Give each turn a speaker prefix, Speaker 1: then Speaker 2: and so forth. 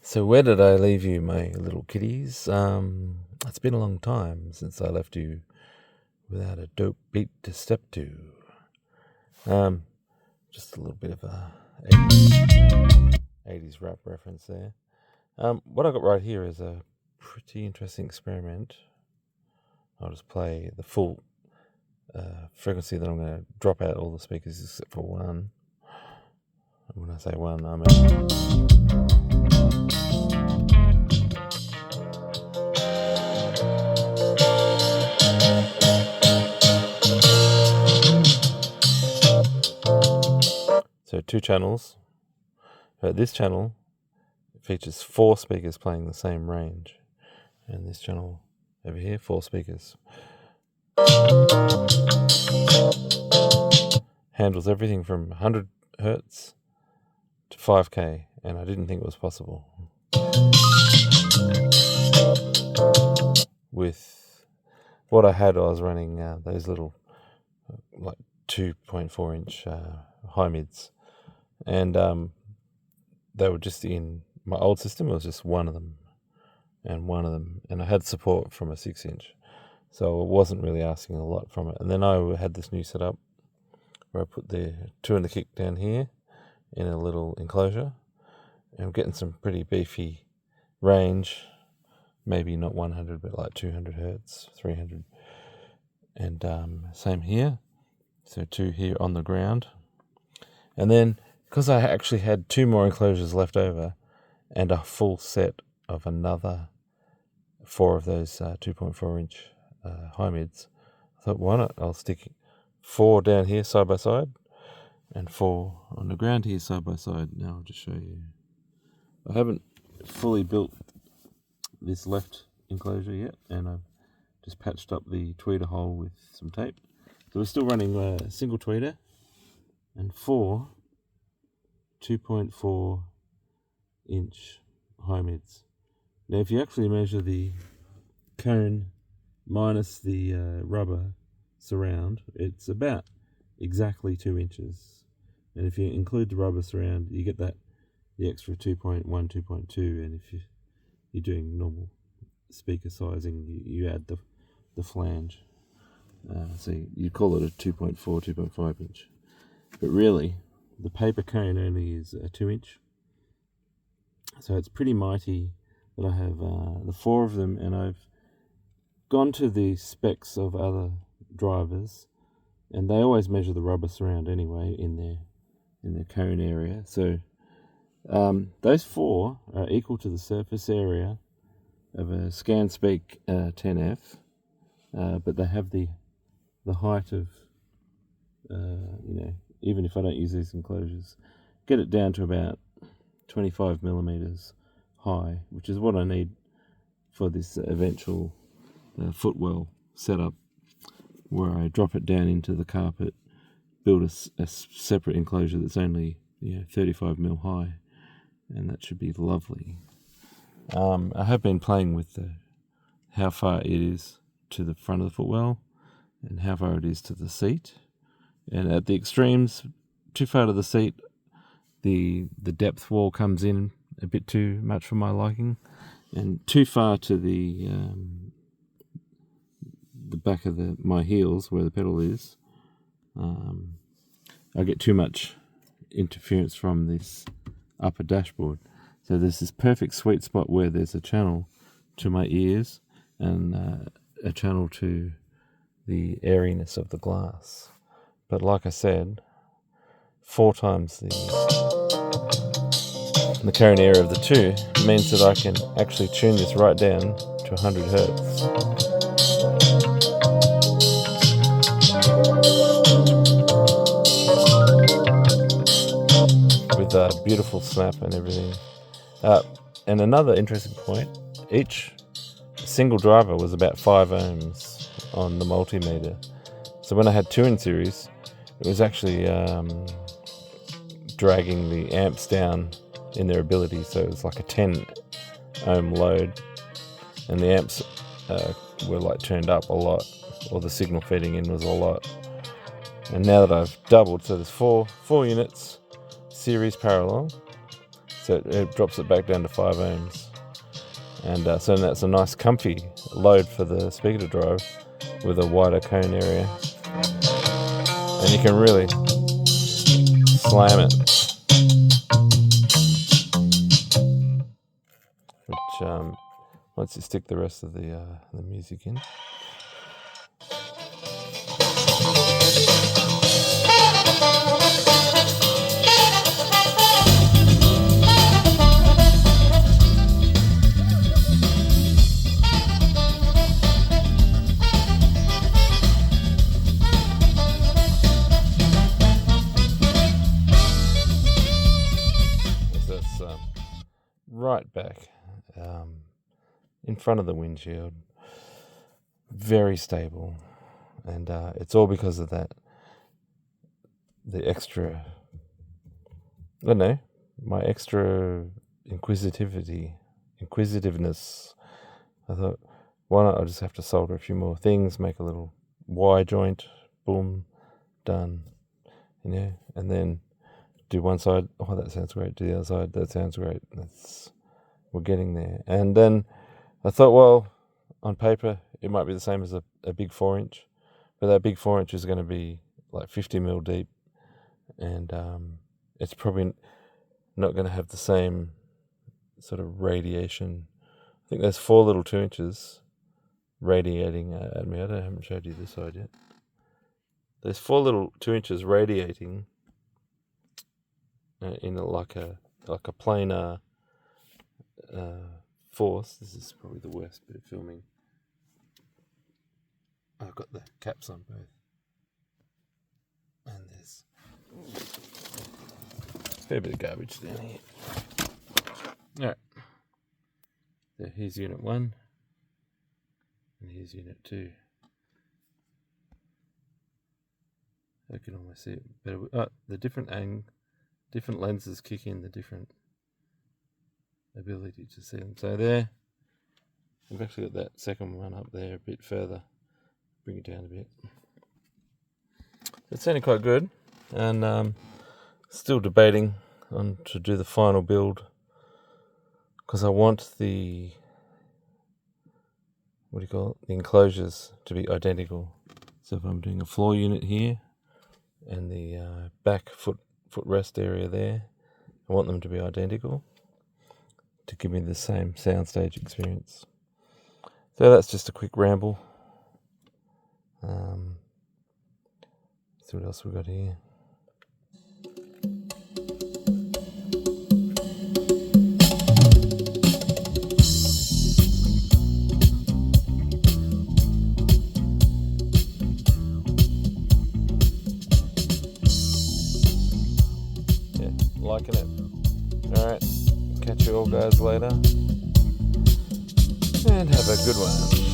Speaker 1: So where did I leave you, my little kitties? It's been a long time since I left you without a dope beat to step to. Just a little bit of a 80s rap reference there. What I got right here is a pretty interesting experiment. I'll just play the full frequency that I'm going to drop out all the speakers except for one. And when I say one, I mean... So 2 channels. This channel features 4 speakers playing the same range. And this channel over here, 4 speakers. Handles everything from 100 Hertz to 5K, and I didn't think it was possible. With what I had, I was running those little like 2.4 inch high mids, and they were just in my old system. It was just one of them, and I had support from a 6 inch, so I wasn't really asking a lot from it. And then I had this new setup where I put the 2 and the kick down here in a little enclosure, and I'm getting some pretty beefy range, maybe not 100 but like 200 Hertz, 300, and same here. So 2 here on the ground, and then because I actually had 2 more enclosures left over and a full set of another 4 of those 2.4 inch high mids, I thought, why not? I'll stick 4 down here side by side and 4 on the ground here side by side. Now I'll just show you. I haven't fully built this left enclosure yet, and I've just patched up the tweeter hole with some tape. So we're still running a single tweeter and 4 2.4 inch high mids. Now if you actually measure the cone minus the rubber surround, it's about exactly 2 inches. And if you include the rubber surround, you get the extra 2.1, 2.2, and if you're doing normal speaker sizing, you add the flange. So you call it a 2.4, 2.5 inch. But really, the paper cone only is a 2 inch. So it's pretty mighty that I have the 4 of them, and I've gone to the specs of other drivers, and they always measure the rubber surround anyway in their cone area. So those 4 are equal to the surface area of a ScanSpeak 10F, but they have the height of, even if I don't use these enclosures, get it down to about 25 millimeters high, which is what I need for this eventual footwell setup, where I drop it down into the carpet, build a separate enclosure that's only 35 mil high, and that should be lovely. I have been playing with how far it is to the front of the footwell and how far it is to the seat, and at the extremes, too far to the seat, the depth wall comes in a bit too much for my liking, and too far to the back of my heels where the pedal is, I get too much interference from this upper dashboard. So there's this perfect sweet spot where there's a channel to my ears and a channel to the airiness of the glass. But like I said, 4 times the cone area of the 2 means that I can actually tune this right down to 100 Hertz. With a beautiful snap and everything. And another interesting point, each single driver was about 5 ohms on the multimeter. So when I had 2 in series, it was actually dragging the amps down in their ability, so it was like a 10 ohm load, and the amps were like turned up a lot, or the signal feeding in was a lot. And now that I've doubled, so there's four units series parallel, so so it drops it back down to 5 ohms. And so that's a nice comfy load for the speaker to drive with a wider cone area. And you can really slam it. Which, once you stick the rest of the music in. Right back in front of the windshield, very stable, and it's all because of the extra, I don't know, my extra inquisitiveness. I thought, why not? I just have to solder a few more things, make a little Y joint, boom, done, and then do one side, oh, that sounds great. Do the other side, that sounds great. We're getting there. And then I thought, well, on paper, it might be the same as a big 4-inch, but that big 4-inch is going to be like 50 mil deep, and it's probably not going to have the same sort of radiation. I think there's 4 little 2-inches radiating at me. I haven't showed you this side yet. There's 4 little 2-inches radiating in like a planar force. This is probably the worst bit of filming. I've got the caps on both, and there's a fair bit of garbage down here. Alright, so here's unit 1 and here's unit 2. I can almost see it better. The different lenses kick in the different ability to see them. So there, I've actually got that second one up there a bit further. Bring it down a bit. It's sounding quite good, and still debating on to do the final build, because I want the the enclosures to be identical. So if I'm doing a floor unit here and the back footrest area there, I want them to be identical to give me the same soundstage experience. So that's just a quick ramble. See what else we got here. Yeah, liking it. Alright, catch you all guys later, and have a good one.